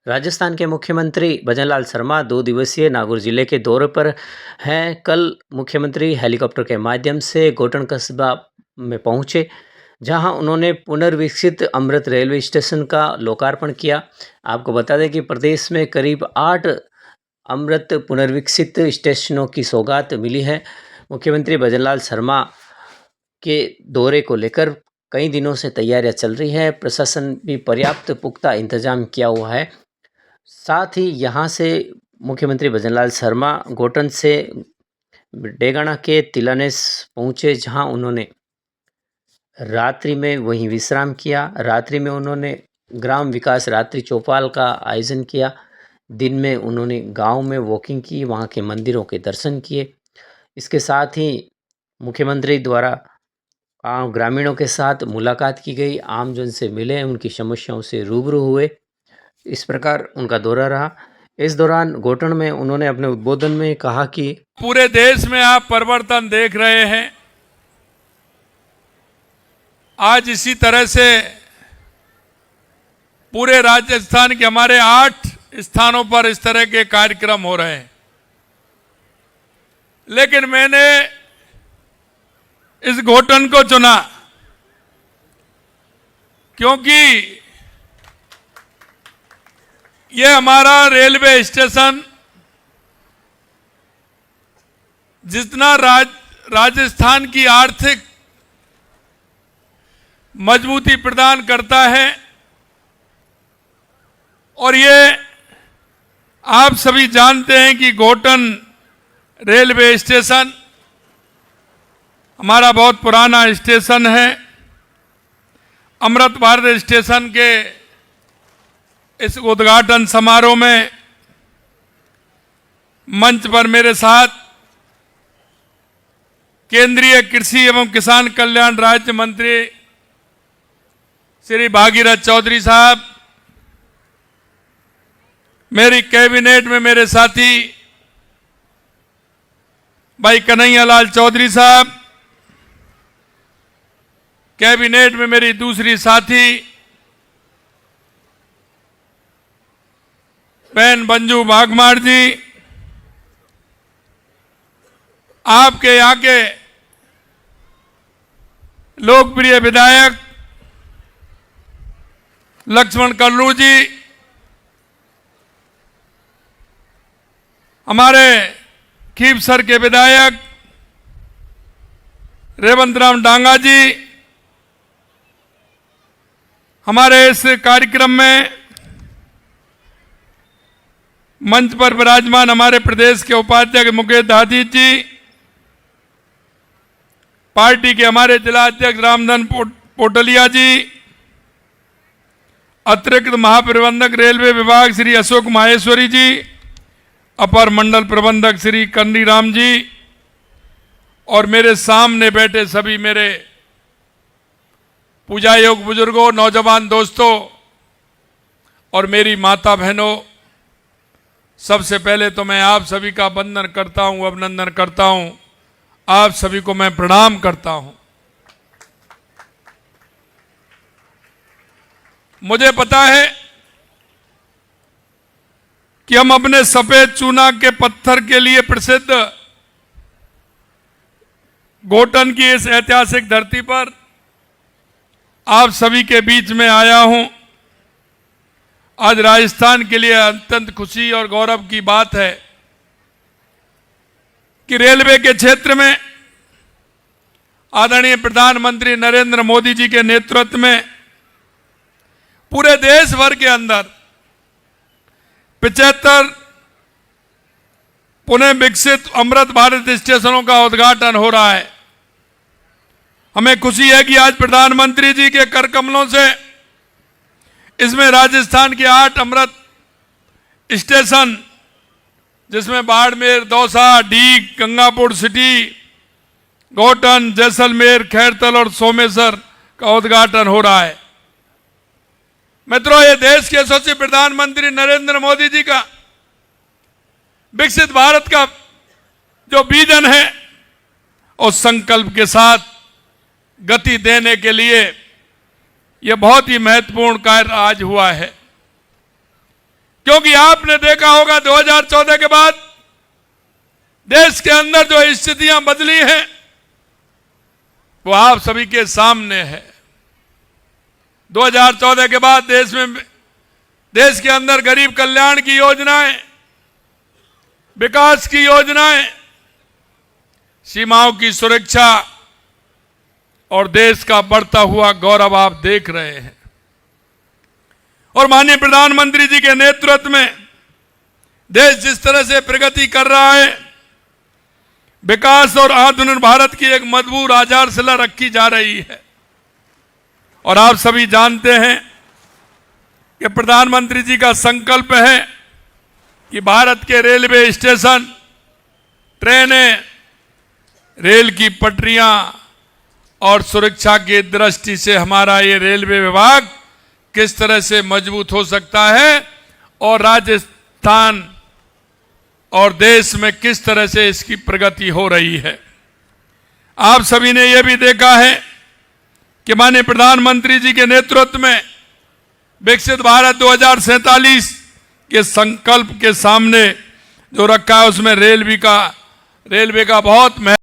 राजस्थान के मुख्यमंत्री भजनलाल शर्मा 2 दिवसीय नागौर जिले के दौरे पर हैं। कल मुख्यमंत्री हेलीकॉप्टर के माध्यम से गोटन कस्बा में पहुंचे, जहां उन्होंने पुनर्विकसित अमृत रेलवे स्टेशन का लोकार्पण किया। आपको बता दें कि प्रदेश में करीब 8 अमृत पुनर्विकसित स्टेशनों की सौगात मिली है। मुख्यमंत्री भजनलाल शर्मा के दौरे को लेकर कई दिनों से तैयारियां चल रही है। प्रशासन भी पर्याप्त पुख्ता इंतजाम किया हुआ है। साथ ही यहाँ से मुख्यमंत्री भजनलाल शर्मा गोटन से डेगाना के तिलानेस पहुँचे, जहाँ उन्होंने रात्रि में वहीं विश्राम किया। रात्रि में उन्होंने ग्राम विकास रात्रि चौपाल का आयोजन किया। दिन में उन्होंने गांव में वॉकिंग की, वहाँ के मंदिरों के दर्शन किए। इसके साथ ही मुख्यमंत्री द्वारा ग्रामीणों के साथ मुलाकात की गई, आमजन से मिले, उनकी समस्याओं से रूबरू हुए। इस प्रकार उनका दौरा रहा। इस दौरान गोटन में उन्होंने अपने उद्बोधन में कहा कि पूरे देश में आप परिवर्तन देख रहे हैं। आज इसी तरह से पूरे राजस्थान के हमारे 8 स्थानों पर इस तरह के कार्यक्रम हो रहे हैं, लेकिन मैंने इस गोटन को चुना क्योंकि ये हमारा रेलवे स्टेशन जितना राजस्थान की आर्थिक मजबूती प्रदान करता है, और ये आप सभी जानते हैं कि गोटन रेलवे स्टेशन हमारा बहुत पुराना स्टेशन है। अमृत भारत स्टेशन के इस उद्घाटन समारोह में मंच पर मेरे साथ केंद्रीय कृषि एवं किसान कल्याण राज्य मंत्री श्री भागीरथ चौधरी साहब, मेरी कैबिनेट में मेरे साथी भाई कन्हैयालाल चौधरी साहब, कैबिनेट में मेरी दूसरी साथी बहन मंजू भागमार जी, आपके यहाँ के लोकप्रिय विधायक लक्ष्मण कल्लू जी, हमारे खीपसर के विधायक रेवंत राम डांगा जी, हमारे इस कार्यक्रम में मंच पर विराजमान हमारे प्रदेश के उपाध्यक्ष मुकेश दादी जी, पार्टी के हमारे जिला अध्यक्ष रामधन पोटलिया जी, अतिरिक्त महाप्रबंधक रेलवे विभाग श्री अशोक माहेश्वरी जी, अपर मंडल प्रबंधक श्री कन्नी राम जी, और मेरे सामने बैठे सभी मेरे पूजा योग बुजुर्गों, नौजवान दोस्तों और मेरी माता बहनों, सबसे पहले तो मैं आप सभी का वंदन करता हूं, अभिनंदन करता हूं। आप सभी को मैं प्रणाम करता हूं। मुझे पता है कि हम अपने सफेद चूना के पत्थर के लिए प्रसिद्ध गोटन की इस ऐतिहासिक धरती पर आप सभी के बीच में आया हूं। आज राजस्थान के लिए अत्यंत खुशी और गौरव की बात है कि रेलवे के क्षेत्र में आदरणीय प्रधानमंत्री नरेंद्र मोदी जी के नेतृत्व में पूरे देश भर के अंदर 75 पुनः विकसित अमृत भारत स्टेशनों का उद्घाटन हो रहा है। हमें खुशी है कि आज प्रधानमंत्री जी के कर कमलों से इसमें राजस्थान के 8 अमृत स्टेशन, जिसमें बाड़मेर, दौसा, डीग, गंगापुर सिटी, गोटन, जैसलमेर, खैरतल और सोमेश्वर का उद्घाटन हो रहा है। मित्रों, ये देश के यशस्वी प्रधानमंत्री नरेंद्र मोदी जी का विकसित भारत का जो विजन है, उस संकल्प के साथ गति देने के लिए यह बहुत ही महत्वपूर्ण कार्य आज हुआ है। क्योंकि आपने देखा होगा 2014 के बाद देश के अंदर जो स्थितियां बदली हैं वो आप सभी के सामने है। 2014 के बाद देश के अंदर गरीब कल्याण की योजनाएं, विकास की योजनाएं, सीमाओं की सुरक्षा और देश का बढ़ता हुआ गौरव आप देख रहे हैं। और माननीय प्रधानमंत्री जी के नेतृत्व में देश जिस तरह से प्रगति कर रहा है, विकास और आत्मनिर्भर भारत की एक मजबूत आधारशिला रखी जा रही है। और आप सभी जानते हैं कि प्रधानमंत्री जी का संकल्प है कि भारत के रेलवे स्टेशन, ट्रेनें, रेल की पटरियां और सुरक्षा की दृष्टि से हमारा ये रेलवे विभाग किस तरह से मजबूत हो सकता है और राजस्थान और देश में किस तरह से इसकी प्रगति हो रही है। आप सभी ने यह भी देखा है कि माननीय प्रधानमंत्री जी के नेतृत्व में विकसित भारत 2047 के संकल्प के सामने जो रखा है उसमें रेलवे का बहुत महत्व